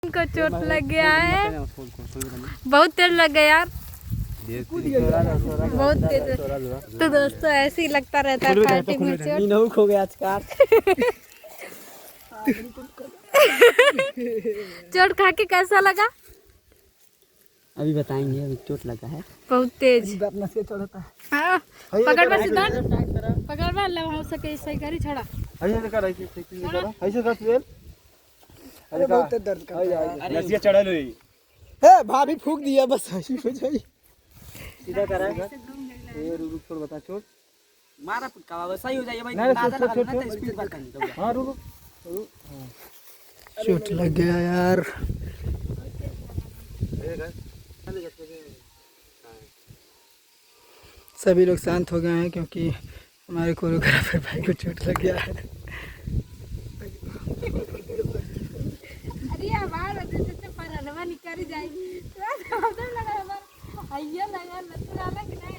इनको चोट लग गया है, बहुत तेज लग गया यार, बहुत तेज। तो दोस्तों ऐसे ही लगता रहता है फाइटिंग में चोट हो गया आज चोट खा के कैसा लगा? अभी बताएंगे। अभी चोट लगा है बहुत तेज। हाँ, पकड़ में सिद्धांत, पकड़ में लगा हो सके सही करी छड़ा। अरे बहुत दर्द कर रहा है। नसिया चढ़ल हुई ए भाभी फूक दिया बस हंसी हो जाई। सीधा करा ये रुक छोड़ बता छोड़ मारा पुटका बस सही हो जाइए भाई। अंदाजा लगा लेना तो स्पीड बात करनी तो। हां रुक चोट लग गया यार। सभी लोग शांत हो गए हैं क्योंकि हमारे कोरियोग्राफर भाई को चोट लग गया है। अरे यार जैसे पर हलवा निकल जाएगी तो लगा हमारा आइया लगा नचना लगा